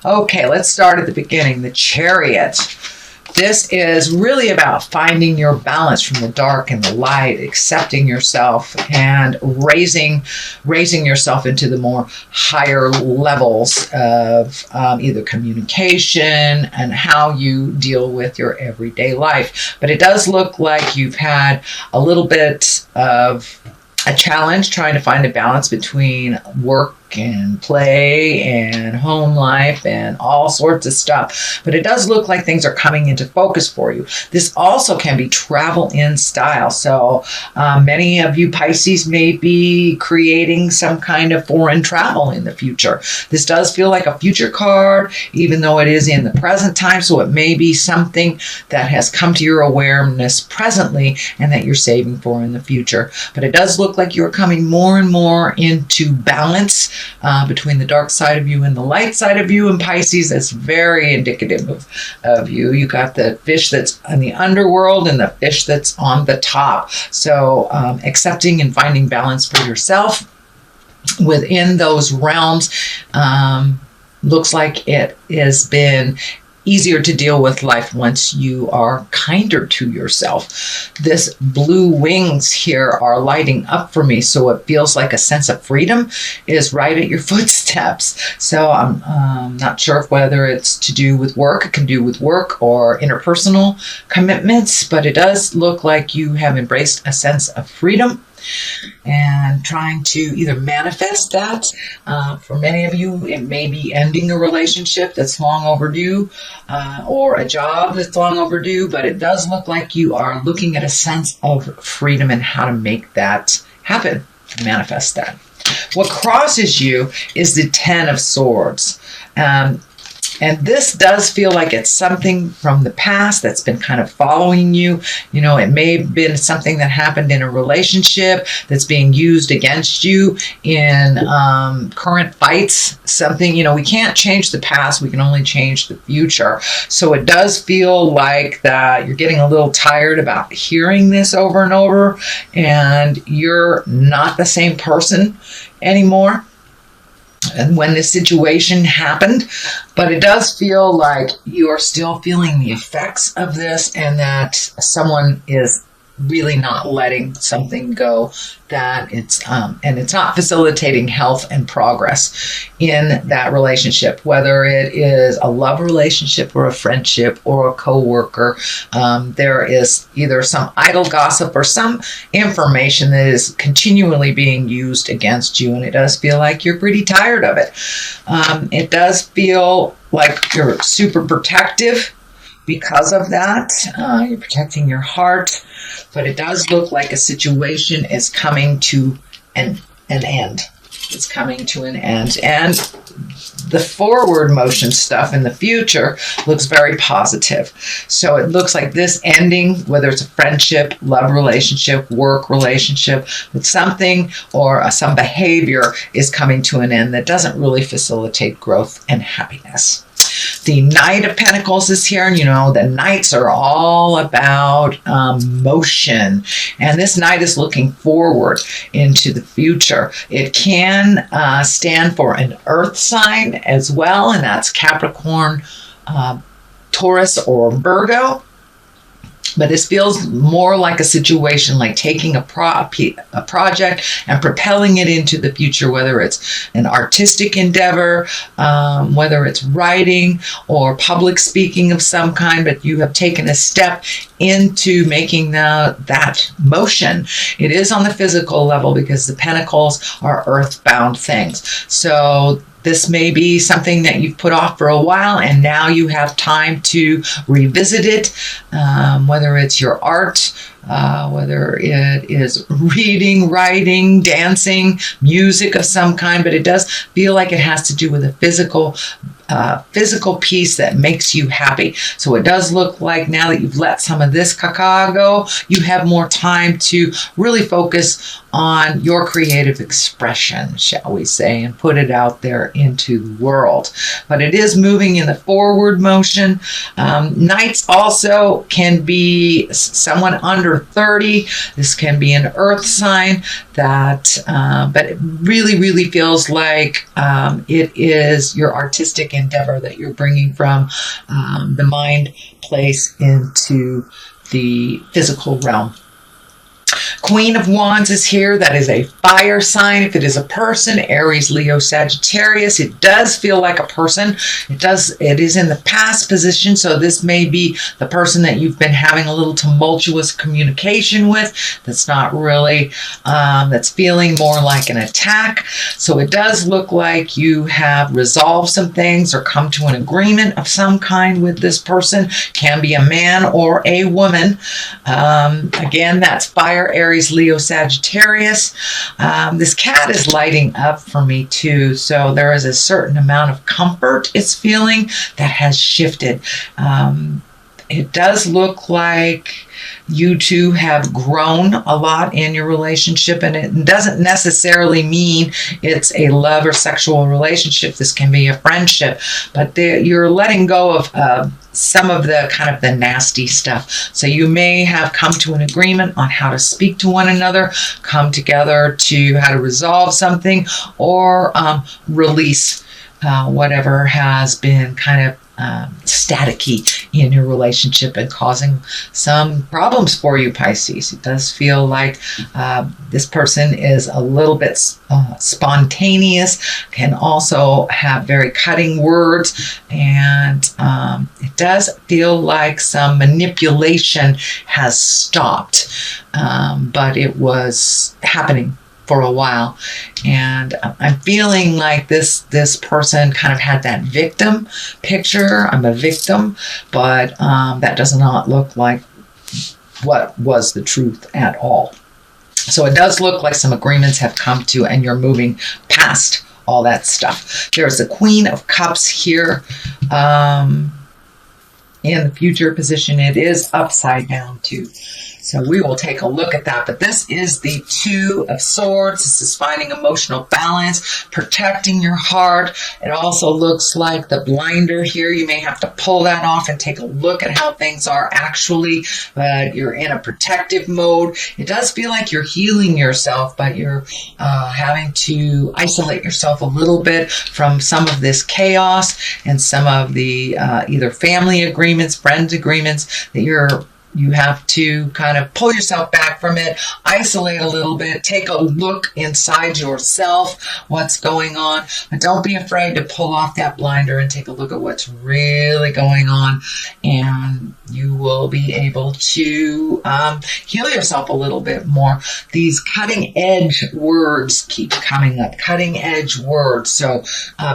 Okay, let's start at the beginning. The Chariot. This is really about finding your balance from the dark and the light, accepting yourself and raising yourself into the more higher levels of either communication and how you deal with your everyday life. But it does look like you've had a little bit of a challenge trying to find a balance between work and play and home life and all sorts of stuff. But it does look like things are coming into focus for you. This also can be travel in style. So many of you Pisces may be creating some kind of foreign travel in the future. This does feel like a future card, even though it is in the present time. So it may be something that has come to your awareness presently and that you're saving for in the future. But it does look like you're coming more and more into balance between the dark side of you and the light side of you. In Pisces, that's very indicative of you. You got the fish that's in the underworld and the fish that's on the top. So accepting and finding balance for yourself within those realms looks like it has been easier to deal with life once you are kinder to yourself. This blue wings here are lighting up for me, so it feels like a sense of freedom is right at your footsteps. So I'm not sure whether it's to do with work. It can do with work or interpersonal commitments, but it does look like you have embraced a sense of freedom and trying to either manifest that. For many of you, it may be ending a relationship that's long overdue or a job that's long overdue, but it does look like you are looking at a sense of freedom and how to make that happen, manifest that. What crosses you is the Ten of Swords. And this does feel like it's something from the past that's been kind of following you. You know, it may have been something that happened in a relationship that's being used against you in current fights. Something, you know, we can't change the past. We can only change the future. So it does feel like that you're getting a little tired about hearing this over and over, and you're not the same person anymore. And when this situation happened, but it does feel like you are still feeling the effects of this, and that someone is really not letting something go, that it's and it's not facilitating health and progress in that relationship, whether it is a love relationship or a friendship or a coworker. There is either some idle gossip or some information that is continually being used against you, and it does feel like you're pretty tired of it. It does feel like you're super protective because of that. You're protecting your heart, but it does look like a situation is coming to an end. It's coming to an end. And the forward motion stuff in the future looks very positive. So it looks like this ending, whether it's a friendship, love relationship, work relationship, with something or some behavior is coming to an end that doesn't really facilitate growth and happiness. The Knight of Pentacles is here, and you know, the Knights are all about motion, and this Knight is looking forward into the future. It can stand for an earth sign as well, and that's Capricorn, Taurus, or Virgo. But this feels more like a situation like taking a project and propelling it into the future, whether it's an artistic endeavor, whether it's writing or public speaking of some kind, but you have taken a step into making that motion. It is on the physical level because the pentacles are earthbound things. So this may be something that you've put off for a while, and now you have time to revisit it, whether it's your art, whether it is reading, writing, dancing, music of some kind, but it does feel like it has to do with a physical piece that makes you happy. So it does look like now that you've let some of this caca go, you have more time to really focus on your creative expression, shall we say, and put it out there into the world. But it is moving in the forward motion. Knights also can be someone under 30. This can be an earth sign that, but it really, really feels like it is your artistic endeavor that you're bringing from the mind place into the physical realm. Queen of Wands is here. That is a fire sign. If it is a person, Aries, Leo, Sagittarius, it does feel like a person. It is in the past position. So this may be the person that you've been having a little tumultuous communication with. That's not really, that's feeling more like an attack. So it does look like you have resolved some things or come to an agreement of some kind with this person. Can be a man or a woman. Again, that's fire, Aries, Leo, Sagittarius. This cat is lighting up for me too. So there is a certain amount of comfort it's feeling that has shifted. It does look like you two have grown a lot in your relationship, and it doesn't necessarily mean it's a love or sexual relationship. This can be a friendship, but you're letting go of some of the kind of the nasty stuff. So you may have come to an agreement on how to speak to one another, come together to how to resolve something, or release whatever has been kind of staticky in your relationship and causing some problems for you, Pisces. It does feel like this person is a little bit spontaneous, can also have very cutting words, and it does feel like some manipulation has stopped, but it was happening for a while. And I'm feeling like this person kind of had that victim picture. I'm a victim, but that does not look like what was the truth at all. So it does look like some agreements have come to, and you're moving past all that stuff. There's the Queen of Cups here in the future position. It is upside down too. So we will take a look at that. But this is the Two of Swords. This is finding emotional balance, protecting your heart. It also looks like the blinder here. You may have to pull that off and take a look at how things are actually. But you're in a protective mode. It does feel like you're healing yourself, but you're having to isolate yourself a little bit from some of this chaos and some of the either family agreements, friends agreements that you have to kind of pull yourself back from it, isolate a little bit, take a look inside yourself, what's going on. But don't be afraid to pull off that blinder and take a look at what's really going on. And you will be able to heal yourself a little bit more. These cutting edge words keep coming up, cutting edge words. So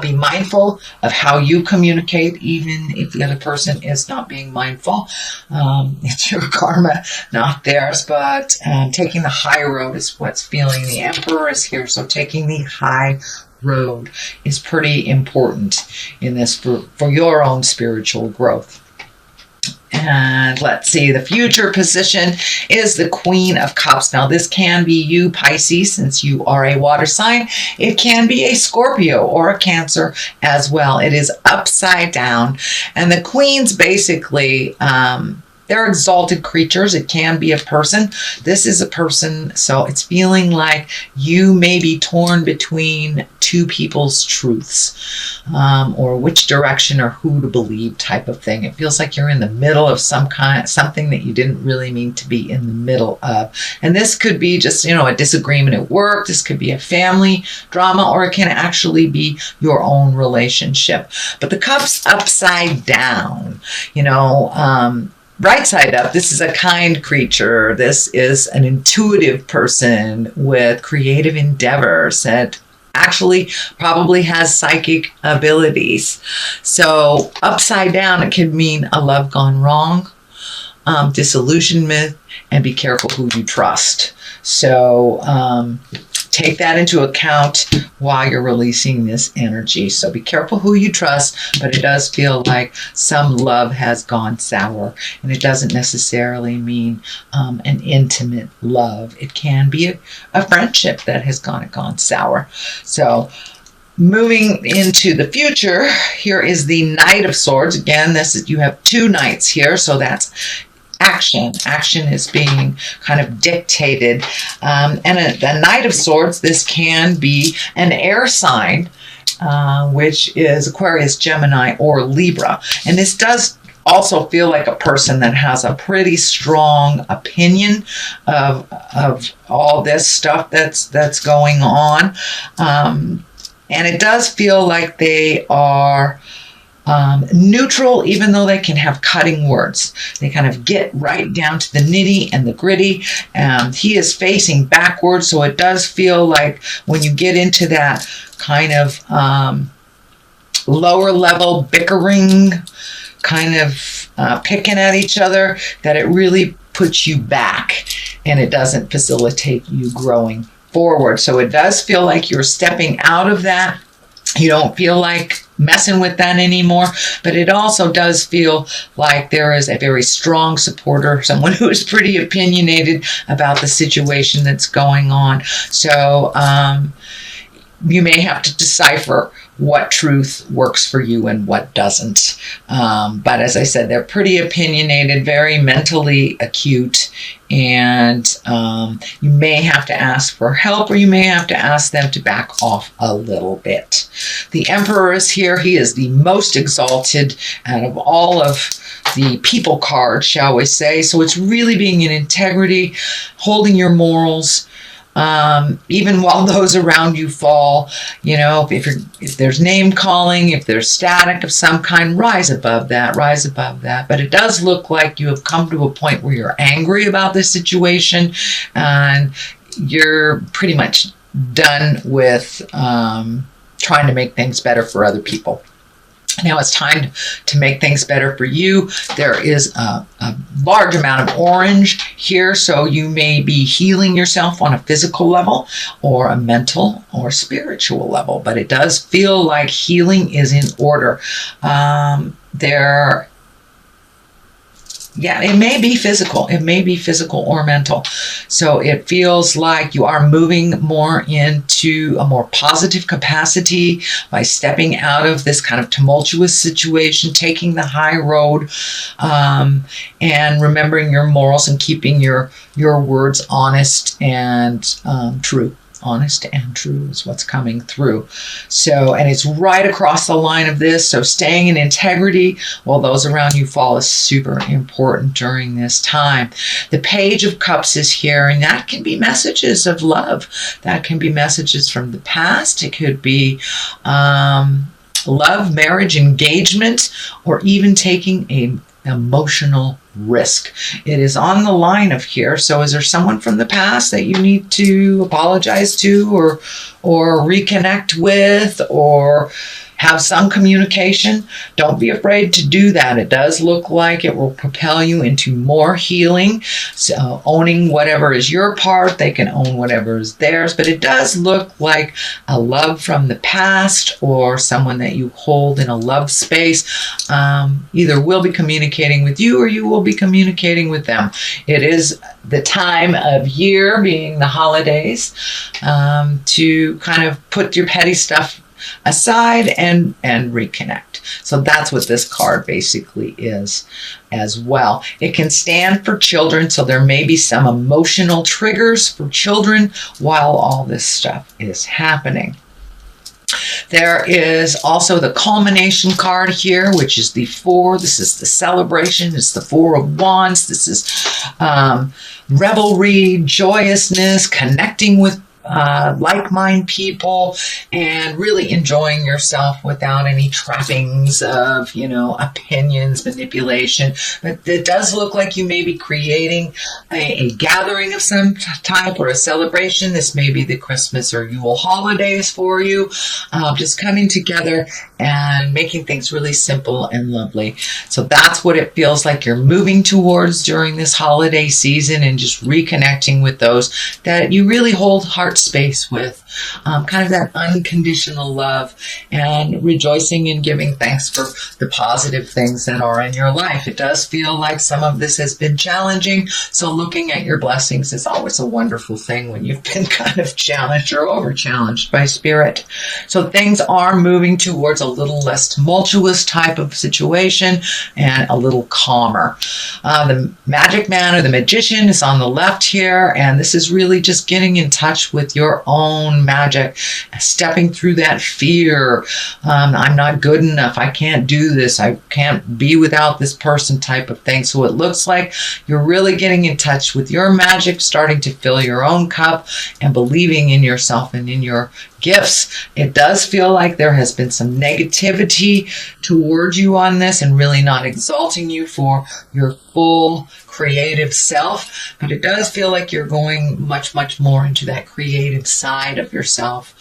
be mindful of how you communicate, even if the other person is not being mindful. It's your karma, not theirs, but taking the high road is what's feeling. The Emperor is here, so taking the high road is pretty important in this for your own spiritual growth. And let's see, the future position is the Queen of Cups. Now, this can be you, Pisces, since you are a water sign. It can be a Scorpio or a Cancer as well. It is upside down. And the queens basically, they're exalted creatures. It can be a person. This is a person, so it's feeling like you may be torn between two people's truths, or which direction or who to believe type of thing. It feels like you're in the middle of something that you didn't really mean to be in the middle of. And this could be just, a disagreement at work. This could be a family drama, or it can actually be your own relationship. But the cup's upside down, right side up, this is a kind creature. This is an intuitive person with creative endeavors that actually probably has psychic abilities. So upside down, it could mean a love gone wrong, disillusionment, and be careful who you trust. So take that into account while you're releasing this energy. So be careful who you trust, but it does feel like some love has gone sour, and it doesn't necessarily mean an intimate love. It can be a friendship that has gone sour. So moving into the future, here is the Knight of Swords. Again, you have two knights here, so that's action. Action is being kind of dictated. And the Knight of Swords, this can be an air sign. which is Aquarius, Gemini, or Libra. And this does also feel like a person that has a pretty strong opinion of all this stuff that's going on. And it does feel like they are neutral, even though they can have cutting words. They kind of get right down to the nitty and the gritty. He is facing backwards, so it does feel like when you get into that kind of lower level bickering, kind of picking at each other, that it really puts you back and it doesn't facilitate you growing forward. So it does feel like you're stepping out of that. You don't feel like messing with that anymore, but it also does feel like there is a very strong supporter, someone who is pretty opinionated about the situation that's going on. So you may have to decipher what truth works for you and what doesn't. But as I said, they're pretty opinionated, very mentally acute, and you may have to ask for help, or you may have to ask them to back off a little bit. The Emperor is here. He is the most exalted out of all of the people cards, shall we say. So it's really being in integrity, holding your morals, even while those around you fall. You know, if there's name calling, if there's static of some kind, rise above that. But it does look like you have come to a point where you're angry about this situation, and you're pretty much done with trying to make things better for other people. Now it's time to make things better for you. There is a large amount of orange here, so you may be healing yourself on a physical level or a mental or spiritual level, but it does feel like healing is in order. It may be physical. It may be physical or mental. So it feels like you are moving more into a more positive capacity by stepping out of this kind of tumultuous situation, taking the high road, and remembering your morals and keeping your words honest and true. Honest and true is what's coming through. So, and it's right across the line of this. So staying in integrity while those around you fall is super important during this time. The Page of Cups is here, and that can be messages of love. That can be messages from the past. It could be love, marriage, engagement, or even taking a emotional risk. It is on the line of here. So is there someone from the past that you need to apologize to or reconnect with, or have some communication? Don't be afraid to do that. It does look like it will propel you into more healing. So owning whatever is your part, they can own whatever is theirs, but it does look like a love from the past or someone that you hold in a love space either will be communicating with you or you will be communicating with them. It is the time of year, being the holidays, to kind of put your petty stuff aside and reconnect. So that's what this card basically is as well. It can stand for children, so there may be some emotional triggers for children while all this stuff is happening. There is also the culmination card here, which is the 4. This is the celebration. It's the 4 of Wands. This is revelry, joyousness, connecting with like-minded people, and really enjoying yourself without any trappings of, opinions, manipulation. But it does look like you may be creating a gathering of some type or a celebration. This may be the Christmas or Yule holidays for you, just coming together and making things really simple and lovely. So that's what it feels like you're moving towards during this holiday season, and just reconnecting with those that you really hold heart space with, kind of that unconditional love, and rejoicing and giving thanks for the positive things that are in your life. It does feel like some of this has been challenging, so looking at your blessings is always a wonderful thing when you've been kind of challenged or over challenged by spirit. So things are moving towards a little less tumultuous type of situation and a little calmer. The magic man or the magician is on the left here, and this is really just getting in touch with your own magic, stepping through that fear. I'm not good enough. I can't do this. I can't be without this person type of thing. So it looks like you're really getting in touch with your magic, starting to fill your own cup and believing in yourself and in your gifts. It does feel like there has been some negativity towards you on this and really not exalting you for your full creative self, but it does feel like you're going much, much more into that creative side of yourself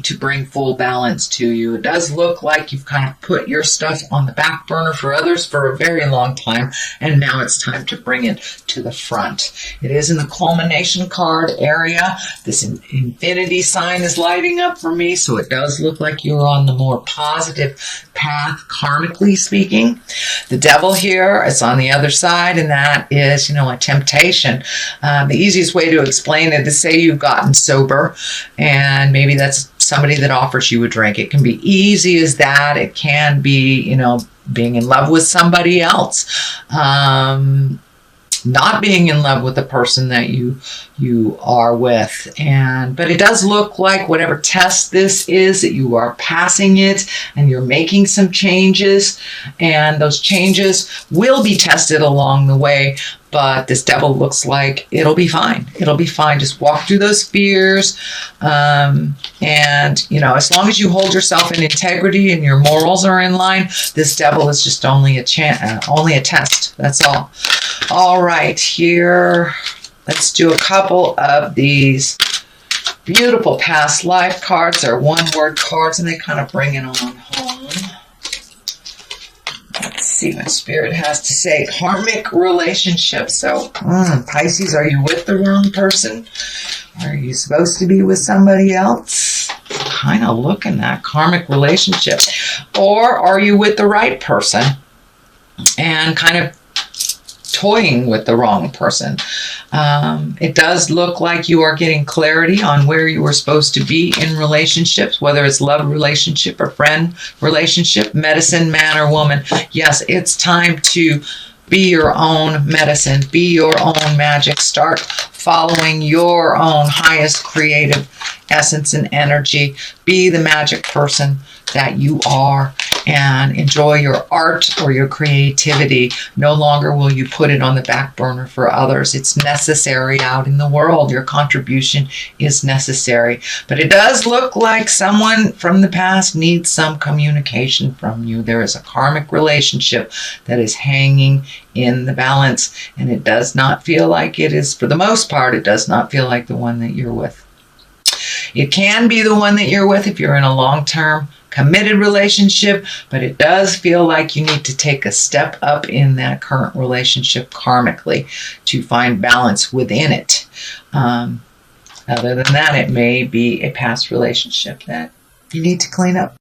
to bring full balance to you. It does look like you've kind of put your stuff on the back burner for others for a very long time, and now it's time to bring it to the front. It is in the culmination card area. This infinity sign is lighting up for me, so it does look like you're on the more positive path, karmically speaking. The devil here is on the other side, and that is, a temptation. The easiest way to explain it is, say you've gotten sober, and maybe that's somebody that offers you a drink. It can be easy as that. It can be, being in love with somebody else. Not being in love with the person that you are with. But it does look like whatever test this is, that you are passing it and you're making some changes, and those changes will be tested along the way. But this devil looks like it'll be fine. It'll be fine. Just walk through those fears. As long as you hold yourself in integrity and your morals are in line, this devil is just only a test. That's all. All right, here, let's do a couple of these beautiful past life cards. They're one-word cards, and they kind of bring it on home. Let's see what Spirit has to say. Karmic relationship. So, Pisces, are you with the wrong person? Are you supposed to be with somebody else? Kind of looking at karmic relationship. Or are you with the right person and kind of toying with the wrong person? It does look like you are getting clarity on where you are supposed to be in relationships, whether it's love relationship or friend relationship, medicine man or woman. Yes, it's time to be your own medicine, be your own magic, start following your own highest creative essence and energy, be the magic person that you are, and enjoy your art or your creativity. No longer will you put it on the back burner for others. It's necessary out in the world. Your contribution is necessary. But it does look like someone from the past needs some communication from you. There is a karmic relationship that is hanging in the balance, and it does not feel like it is, for the most part, it does not feel like the one that you're with. It can be the one that you're with if you're in a long-term committed relationship, but it does feel like you need to take a step up in that current relationship karmically to find balance within it. Other than that, it may be a past relationship that you need to clean up.